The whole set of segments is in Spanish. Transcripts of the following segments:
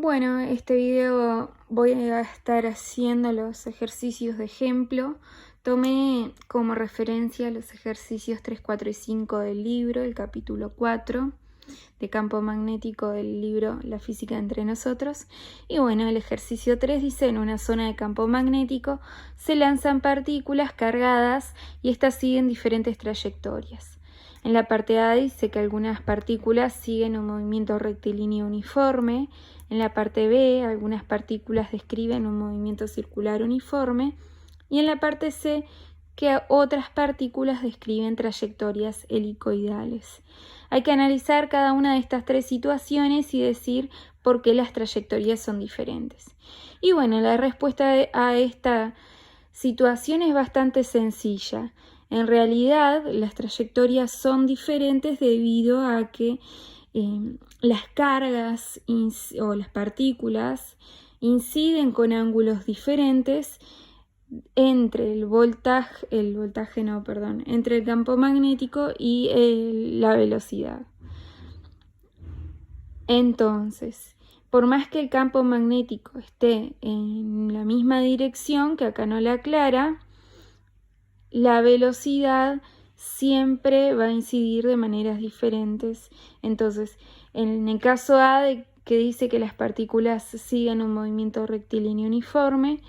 Bueno, este video voy a estar haciendo los ejercicios de ejemplo. Tomé como referencia los ejercicios 3, 4 y 5 del libro, el capítulo 4 de campo magnético del libro La física entre nosotros. Y bueno, el ejercicio 3 dice: en una zona de campo magnético se lanzan partículas cargadas y estas siguen diferentes trayectorias. En la parte A dice que algunas partículas siguen un movimiento rectilíneo uniforme. En la parte B, algunas partículas describen un movimiento circular uniforme. Y en la parte C, que otras partículas describen trayectorias helicoidales. Hay que analizar cada una de estas tres situaciones y decir por qué las trayectorias son diferentes. Y bueno, la respuesta a esta situación es bastante sencilla. En realidad, las trayectorias son diferentes debido a que las cargas o las partículas inciden con ángulos diferentes entre entre el campo magnético y la velocidad. Entonces, por más que el campo magnético esté en la misma dirección, que acá no la aclara, la velocidad siempre va a incidir de maneras diferentes. Entonces, en el caso A, que dice que las partículas siguen un movimiento rectilíneo uniforme,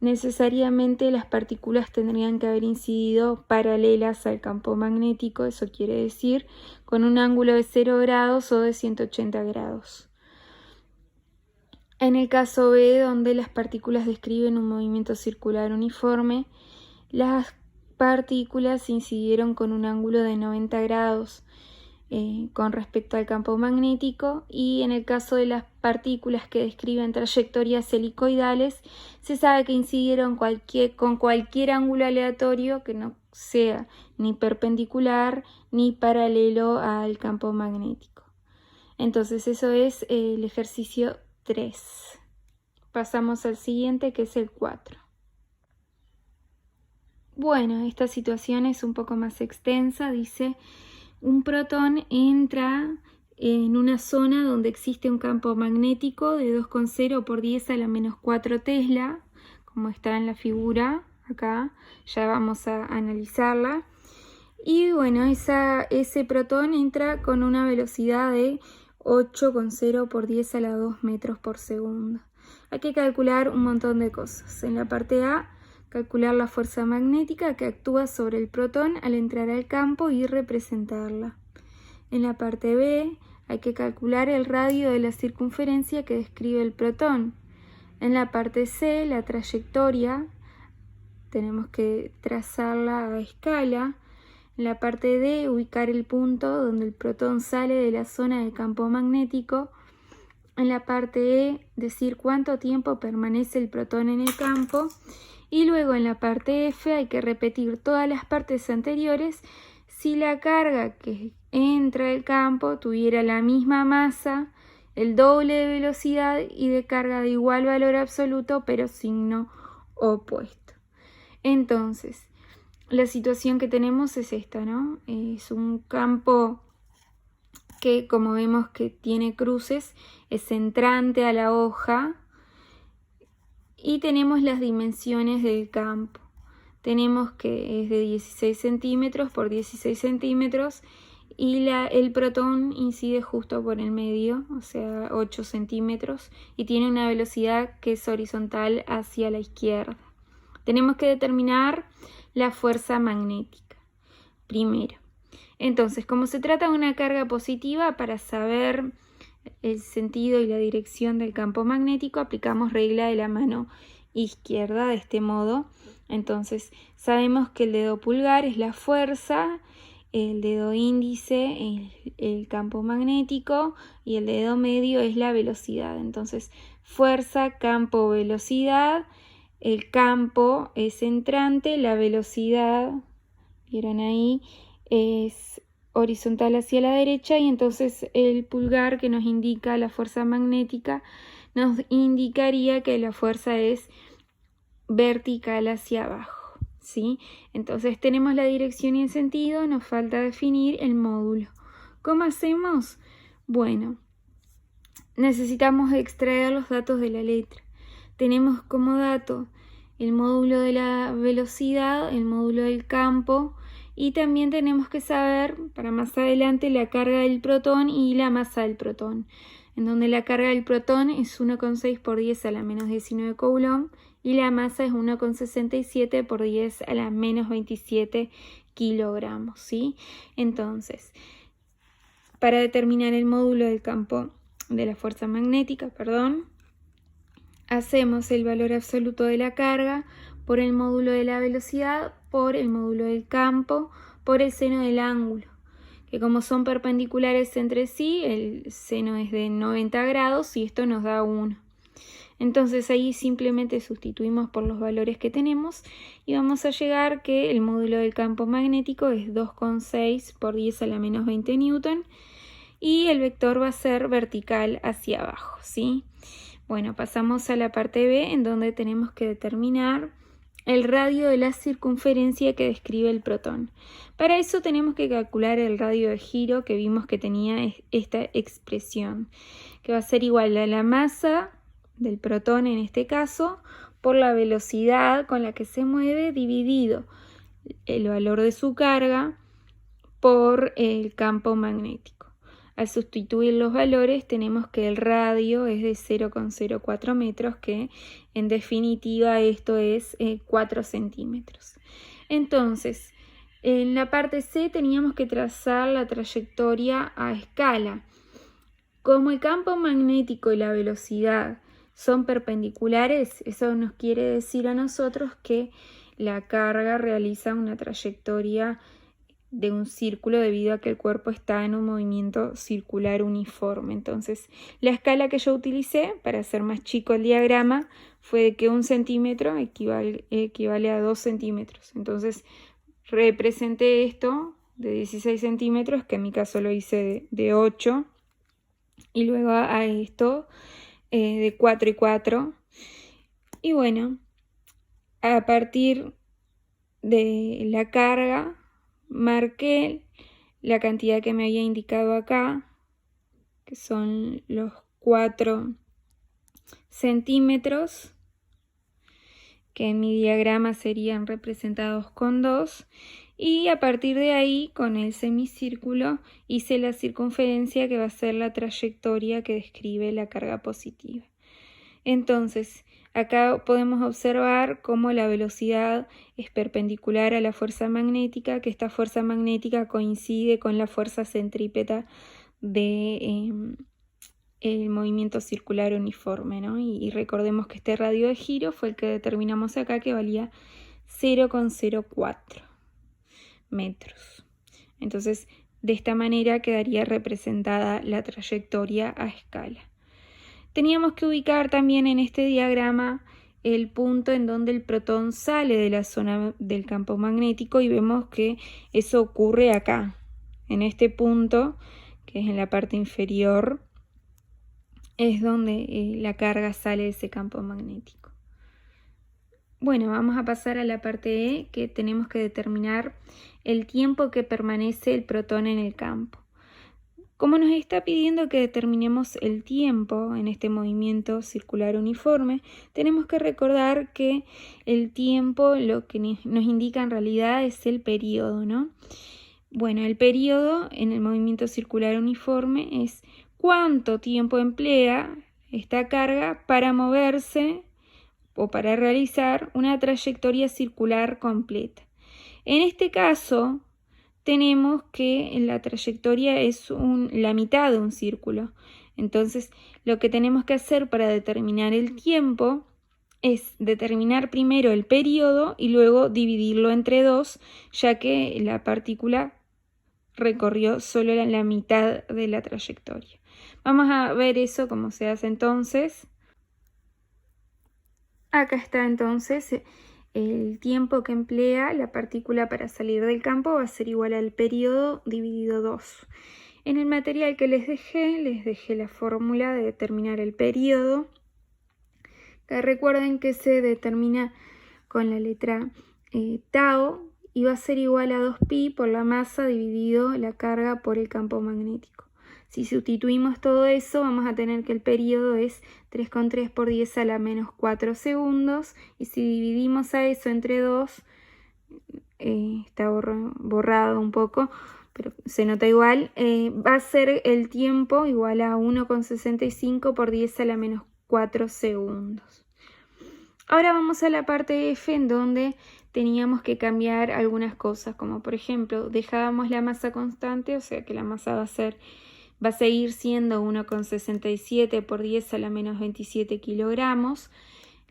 necesariamente las partículas tendrían que haber incidido paralelas al campo magnético, eso quiere decir con un ángulo de 0 grados o de 180 grados. En el caso B, donde las partículas describen un movimiento circular uniforme, las partículas incidieron con un ángulo de 90 grados con respecto al campo magnético, y en el caso de las partículas que describen trayectorias helicoidales, se sabe que incidieron con cualquier ángulo aleatorio que no sea ni perpendicular ni paralelo al campo magnético. Entonces eso es el ejercicio 3. Pasamos al siguiente, que es el 4. Bueno, esta situación es un poco más extensa. Dice: un protón entra en una zona donde existe un campo magnético de 2,0 por 10 a la menos 4 Tesla, como está en la figura acá, ya vamos a analizarla. Y bueno, ese protón entra con una velocidad de 8,0 por 10 a la 2 metros por segundo. Hay que calcular un montón de cosas. En la parte A, calcular la fuerza magnética que actúa sobre el protón al entrar al campo y representarla. En la parte B, hay que calcular el radio de la circunferencia que describe el protón. En la parte C, la trayectoria, tenemos que trazarla a escala. En la parte D, ubicar el punto donde el protón sale de la zona del campo magnético. En la parte E, decir cuánto tiempo permanece el protón en el campo. Y luego en la parte F hay que repetir todas las partes anteriores si la carga que entra al campo tuviera la misma masa, el doble de velocidad y de carga de igual valor absoluto, pero signo opuesto. Entonces, la situación que tenemos es esta, ¿no? Es un campo que, como vemos que tiene cruces, es entrante a la hoja. Y tenemos las dimensiones del campo. Tenemos que es de 16 centímetros por 16 centímetros y el protón incide justo por el medio, o sea 8 centímetros, y tiene una velocidad que es horizontal hacia la izquierda. Tenemos que determinar la fuerza magnética primero. Entonces, como se trata de una carga positiva, para saber el sentido y la dirección del campo magnético aplicamos regla de la mano izquierda de este modo. Entonces sabemos que el dedo pulgar es la fuerza, el dedo índice es el campo magnético y el dedo medio es la velocidad. Entonces fuerza, campo, velocidad. El campo es entrante, la velocidad, vieron ahí, es horizontal hacia la derecha, y entonces el pulgar, que nos indica la fuerza magnética, nos indicaría que la fuerza es vertical hacia abajo, ¿sí? Entonces tenemos la dirección y el sentido, nos falta definir el módulo. ¿Cómo hacemos? Bueno, necesitamos extraer los datos de la letra. Tenemos como dato el módulo de la velocidad, el módulo del campo, y también tenemos que saber para más adelante la carga del protón y la masa del protón, en donde la carga del protón es 1,6 por 10 a la menos 19 coulomb y la masa es 1,67 por 10 a la menos 27 kilogramos, ¿sí? Entonces, para determinar el módulo del campo de la fuerza magnética, hacemos el valor absoluto de la carga por el módulo de la velocidad, por el módulo del campo, por el seno del ángulo, que como son perpendiculares entre sí, el seno es de 90 grados y esto nos da 1. Entonces ahí simplemente sustituimos por los valores que tenemos y vamos a llegar que el módulo del campo magnético es 2,6 por 10 a la menos 20 newton y el vector va a ser vertical hacia abajo, ¿sí? Bueno, pasamos a la parte B, en donde tenemos que determinar el radio de la circunferencia que describe el protón. Para eso tenemos que calcular el radio de giro que vimos que tenía esta expresión, que va a ser igual a la masa del protón en este caso por la velocidad con la que se mueve dividido el valor de su carga por el campo magnético. Al sustituir los valores tenemos que el radio es de 0,04 metros, que en definitiva esto es 4 centímetros. Entonces, en la parte C teníamos que trazar la trayectoria a escala. Como el campo magnético y la velocidad son perpendiculares, eso nos quiere decir a nosotros que la carga realiza una trayectoria de un círculo debido a que el cuerpo está en un movimiento circular uniforme. Entonces, la escala que yo utilicé para hacer más chico el diagrama fue que 1 centímetro equivale a 2 centímetros. Entonces, representé esto de 16 centímetros, que en mi caso lo hice de 8, y luego a esto de 4 y 4. Y bueno, a partir de la carga, marqué la cantidad que me había indicado acá, que son los 4 centímetros, que en mi diagrama serían representados con 2, y a partir de ahí, con el semicírculo, hice la circunferencia que va a ser la trayectoria que describe la carga positiva. Entonces, acá podemos observar cómo la velocidad es perpendicular a la fuerza magnética, que esta fuerza magnética coincide con la fuerza centrípeta de el movimiento circular uniforme, ¿no? Y recordemos que este radio de giro fue el que determinamos acá, que valía 0,04 metros. Entonces, de esta manera quedaría representada la trayectoria a escala. Teníamos que ubicar también en este diagrama el punto en donde el protón sale de la zona del campo magnético y vemos que eso ocurre acá, en este punto, que es en la parte inferior, es donde la carga sale de ese campo magnético. Bueno, vamos a pasar a la parte E, que tenemos que determinar el tiempo que permanece el protón en el campo. Como nos está pidiendo que determinemos el tiempo en este movimiento circular uniforme, tenemos que recordar que el tiempo lo que nos indica en realidad es el periodo, ¿no? Bueno, el periodo en el movimiento circular uniforme es cuánto tiempo emplea esta carga para moverse o para realizar una trayectoria circular completa. En este caso, tenemos que la trayectoria es la mitad de un círculo. Entonces, lo que tenemos que hacer para determinar el tiempo es determinar primero el periodo y luego dividirlo entre 2, ya que la partícula recorrió solo la mitad de la trayectoria. Vamos a ver eso cómo se hace entonces. Acá está entonces el tiempo que emplea la partícula para salir del campo, va a ser igual al periodo dividido 2. En el material que les dejé la fórmula de determinar el periodo, que recuerden que se determina con la letra tau y va a ser igual a 2pi por la masa dividido la carga por el campo magnético. Si sustituimos todo eso, vamos a tener que el periodo es 3,3 por 10 a la menos 4 segundos. Y si dividimos a eso entre 2, está borrado un poco, pero se nota igual, va a ser el tiempo igual a 1,65 por 10 a la menos 4 segundos. Ahora vamos a la parte F, en donde teníamos que cambiar algunas cosas, como por ejemplo, dejábamos la masa constante, o sea que la masa va a seguir siendo 1,67 por 10 a la menos 27 kilogramos.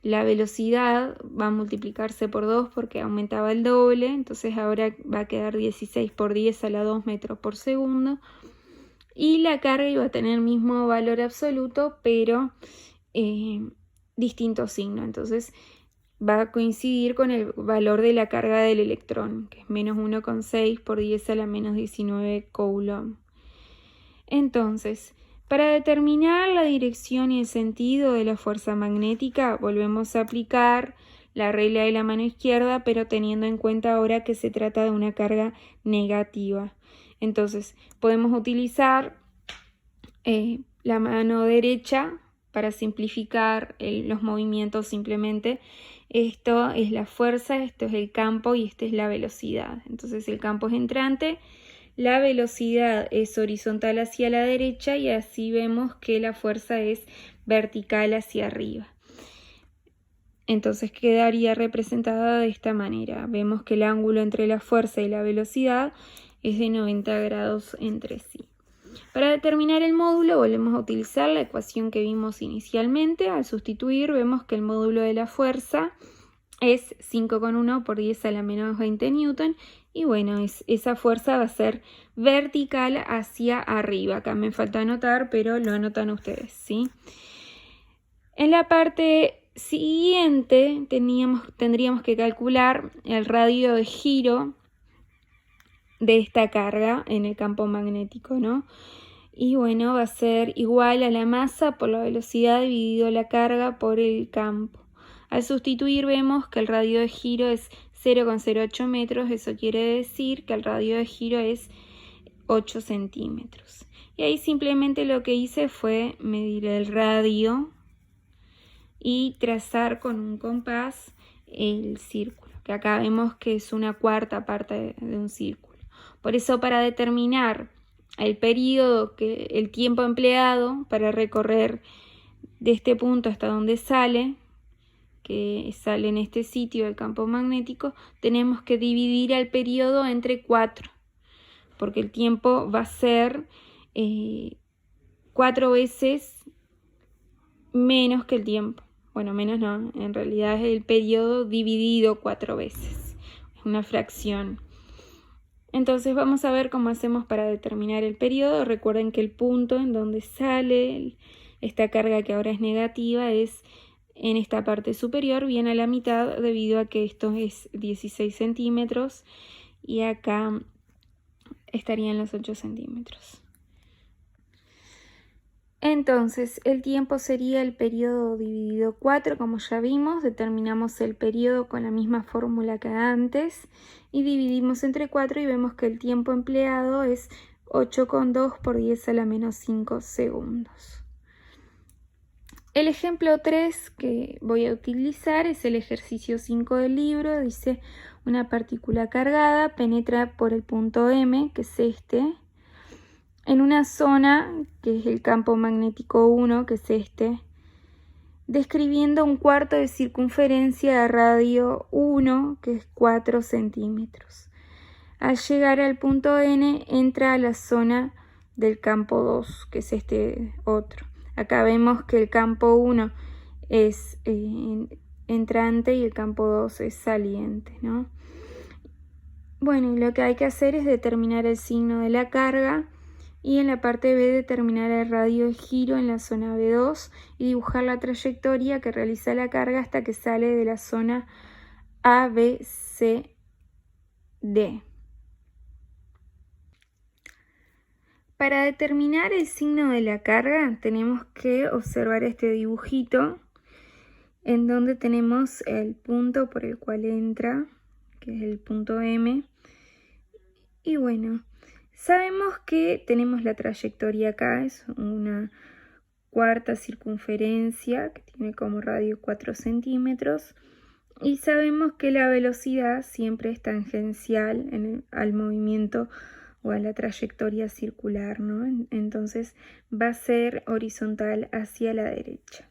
La velocidad va a multiplicarse por 2 porque aumentaba el doble, entonces ahora va a quedar 16 por 10 a la 2 metros por segundo. Y la carga iba a tener el mismo valor absoluto, pero distinto signo. Entonces va a coincidir con el valor de la carga del electrón, que es menos 1,6 por 10 a la menos 19 coulomb. Entonces, para determinar la dirección y el sentido de la fuerza magnética, volvemos a aplicar la regla de la mano izquierda, pero teniendo en cuenta ahora que se trata de una carga negativa. Entonces, podemos utilizar la mano derecha para simplificar los movimientos simplemente. Esto es la fuerza, esto es el campo y esta es la velocidad. Entonces, el campo es entrante. La velocidad es horizontal hacia la derecha y así vemos que la fuerza es vertical hacia arriba. Entonces quedaría representada de esta manera. Vemos que el ángulo entre la fuerza y la velocidad es de 90 grados entre sí. Para determinar el módulo volvemos a utilizar la ecuación que vimos inicialmente. Al sustituir vemos que el módulo de la fuerza es 5,1 por 10 a la menos 20 newton. Y bueno, esa fuerza va a ser vertical hacia arriba. Acá me falta anotar, pero lo anotan ustedes, ¿sí? En la parte siguiente tendríamos que calcular el radio de giro de esta carga en el campo magnético, ¿no? Y bueno, va a ser igual a la masa por la velocidad dividido la carga por el campo. Al sustituir vemos que el radio de giro es 0,08 metros, eso quiere decir que el radio de giro es 8 centímetros. Y ahí simplemente lo que hice fue medir el radio y trazar con un compás el círculo, que acá vemos que es una cuarta parte de un círculo. Por eso, para determinar el periodo, el tiempo empleado para recorrer de este punto hasta donde sale, que sale en este sitio del campo magnético, tenemos que dividir el periodo entre 4, porque el tiempo va a ser 4 veces menos que el tiempo. Bueno, menos no, en realidad es el periodo dividido 4 veces, es una fracción. Entonces vamos a ver cómo hacemos para determinar el periodo. Recuerden que el punto en donde sale esta carga, que ahora es negativa, es en esta parte superior, bien a la mitad, debido a que esto es 16 centímetros y acá estarían los 8 centímetros. Entonces, el tiempo sería el periodo dividido 4, como ya vimos. Determinamos el periodo con la misma fórmula que antes y dividimos entre 4 y vemos que el tiempo empleado es 8,2 por 10 a la menos 5 segundos. El ejemplo 3 que voy a utilizar es el ejercicio 5 del libro. Dice: una partícula cargada penetra por el punto M, que es este, en una zona que es el campo magnético 1, que es este, describiendo un cuarto de circunferencia a radio 1, que es 4 centímetros. Al llegar al punto N, entra a la zona del campo 2, que es este otro. Acá vemos que el campo 1 es entrante y el campo 2 es saliente, ¿no? Bueno, y lo que hay que hacer es determinar el signo de la carga y en la parte B determinar el radio de giro en la zona B2 y dibujar la trayectoria que realiza la carga hasta que sale de la zona ABCD. Para determinar el signo de la carga tenemos que observar este dibujito en donde tenemos el punto por el cual entra, que es el punto M. Y bueno, Sabemos que tenemos la trayectoria acá, es una cuarta circunferencia que tiene como radio 4 centímetros. Y sabemos que la velocidad siempre es tangencial al movimiento o a la trayectoria circular, ¿no? Entonces va a ser horizontal hacia la derecha.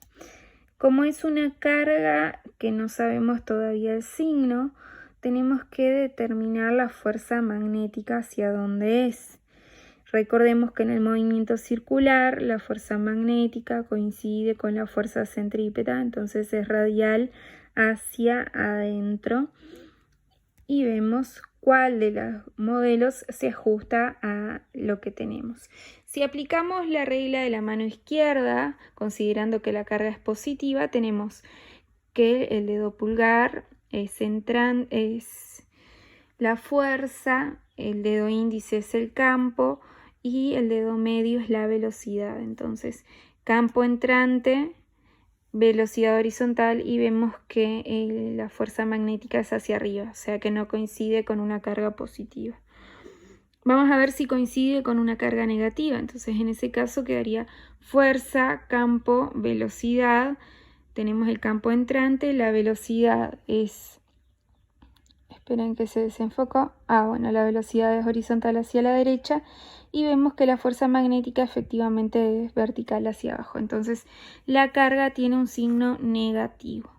Como es una carga que no sabemos todavía el signo, tenemos que determinar la fuerza magnética hacia dónde es. Recordemos que en el movimiento circular la fuerza magnética coincide con la fuerza centrípeta, entonces es radial hacia adentro, y vemos cuál de los modelos se ajusta a lo que tenemos. Si aplicamos la regla de la mano izquierda, considerando que la carga es positiva, tenemos que el dedo pulgar es la fuerza, el dedo índice es el campo y el dedo medio es la velocidad. Entonces, campo entrante, velocidad horizontal, y vemos que la fuerza magnética es hacia arriba, o sea que no coincide con una carga positiva. Vamos a ver si coincide con una carga negativa. Entonces en ese caso quedaría fuerza, campo, velocidad. Tenemos el campo entrante, la velocidad es... Esperen que se desenfocó. Bueno, la velocidad es horizontal hacia la derecha y vemos que la fuerza magnética efectivamente es vertical hacia abajo. Entonces la carga tiene un signo negativo.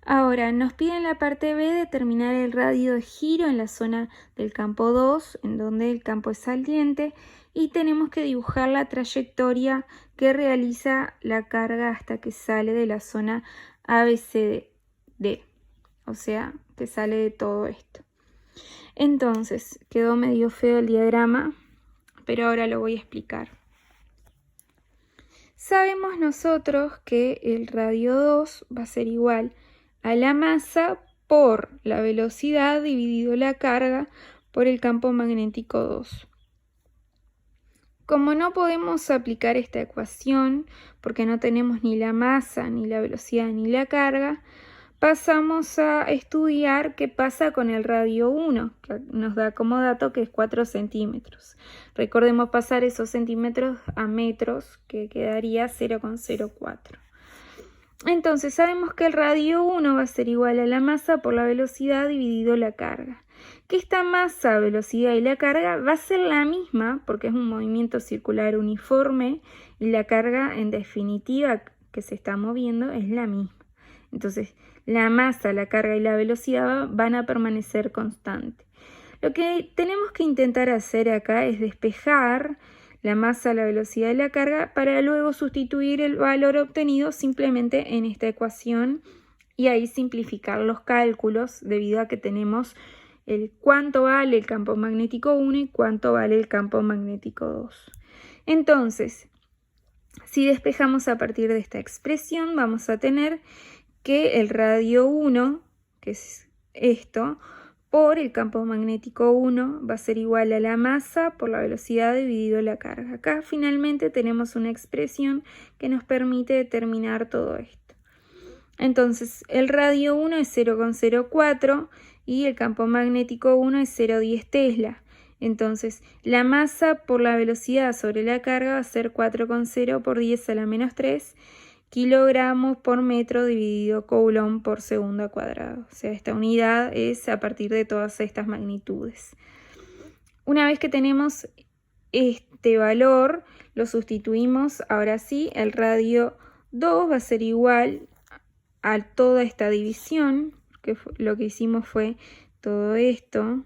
Ahora nos piden en la parte B determinar el radio de giro en la zona del campo 2, en donde el campo es saliente, y tenemos que dibujar la trayectoria que realiza la carga hasta que sale de la zona ABCD, o sea, que sale de todo esto. Entonces, quedó medio feo el diagrama, pero ahora lo voy a explicar. Sabemos nosotros que el radio 2 va a ser igual a la masa por la velocidad dividido la carga por el campo magnético 2. Como no podemos aplicar esta ecuación porque no tenemos ni la masa, ni la velocidad, ni la carga, pasamos a estudiar qué pasa con el radio 1, que nos da como dato que es 4 centímetros. Recordemos pasar esos centímetros a metros, que quedaría 0,04. Entonces sabemos que el radio 1 va a ser igual a la masa por la velocidad dividido la carga. Que esta masa, velocidad y la carga va a ser la misma porque es un movimiento circular uniforme y la carga en definitiva que se está moviendo es la misma. Entonces la masa, la carga y la velocidad van a permanecer constantes. Lo que tenemos que intentar hacer acá es despejar la masa, la velocidad y la carga para luego sustituir el valor obtenido simplemente en esta ecuación y ahí simplificar los cálculos debido a que tenemos el cuánto vale el campo magnético 1 y cuánto vale el campo magnético 2. Entonces, si despejamos a partir de esta expresión, vamos a tener que el radio 1, que es esto, por el campo magnético 1 va a ser igual a la masa por la velocidad dividido la carga. Acá finalmente tenemos una expresión que nos permite determinar todo esto. Entonces el radio 1 es 0,04 y el campo magnético 1 es 0,10 Tesla. Entonces la masa por la velocidad sobre la carga va a ser 4,0 por 10 a la menos 3 kilogramos por metro dividido coulomb por segundo al cuadrado. O sea, esta unidad es a partir de todas estas magnitudes. Una vez que tenemos este valor, lo sustituimos. Ahora sí, el radio 2 va a ser igual a toda esta división, que lo que hicimos fue todo esto,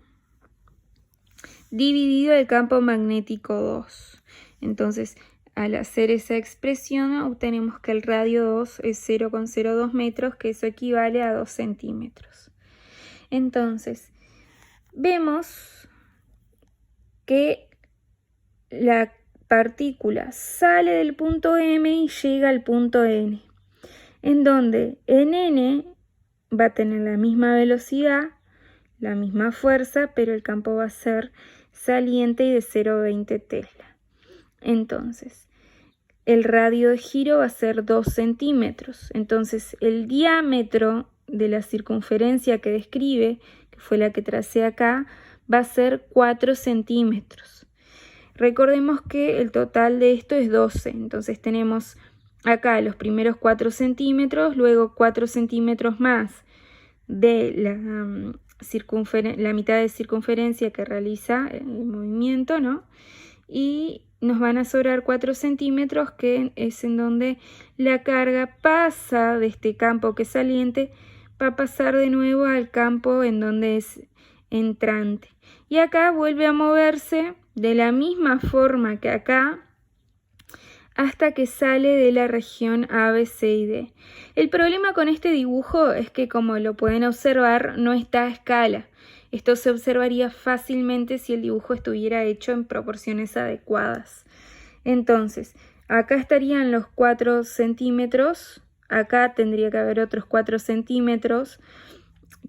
dividido el campo magnético 2. Entonces, al hacer esa expresión obtenemos que el radio 2 es 0,02 metros, que eso equivale a 2 centímetros. Entonces, vemos que la partícula sale del punto M y llega al punto N, en donde en N va a tener la misma velocidad, la misma fuerza, pero el campo va a ser saliente y de 0,20 Tesla. Entonces, el radio de giro va a ser 2 centímetros. Entonces, el diámetro de la circunferencia que describe, que fue la que tracé acá, va a ser 4 centímetros. Recordemos que el total de esto es 12, entonces tenemos acá los primeros 4 centímetros, luego 4 centímetros más de la mitad de circunferencia que realiza el movimiento, ¿no? Y nos van a sobrar 4 centímetros, que es en donde la carga pasa de este campo que es saliente, va a pasar de nuevo al campo en donde es entrante. Y acá vuelve a moverse de la misma forma que acá, hasta que sale de la región A, B, C y D. El problema con este dibujo es que, como lo pueden observar, no está a escala. Esto se observaría fácilmente si el dibujo estuviera hecho en proporciones adecuadas. Entonces, acá estarían los 4 centímetros, acá tendría que haber otros 4 centímetros,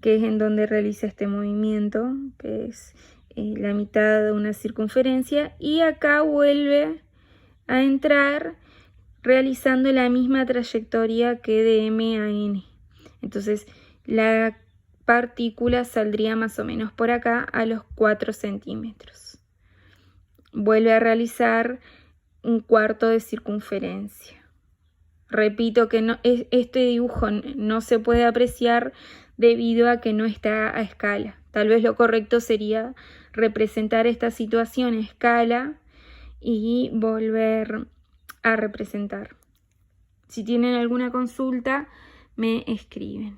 que es en donde realiza este movimiento, que es la mitad de una circunferencia, y acá vuelve a entrar realizando la misma trayectoria que de M a N. Entonces la partícula saldría más o menos por acá a los 4 centímetros. Vuelve a realizar un cuarto de circunferencia. Repito que este dibujo no se puede apreciar debido a que no está a escala. Tal vez lo correcto sería representar esta situación a escala y volver a representar. Si tienen alguna consulta, me escriben.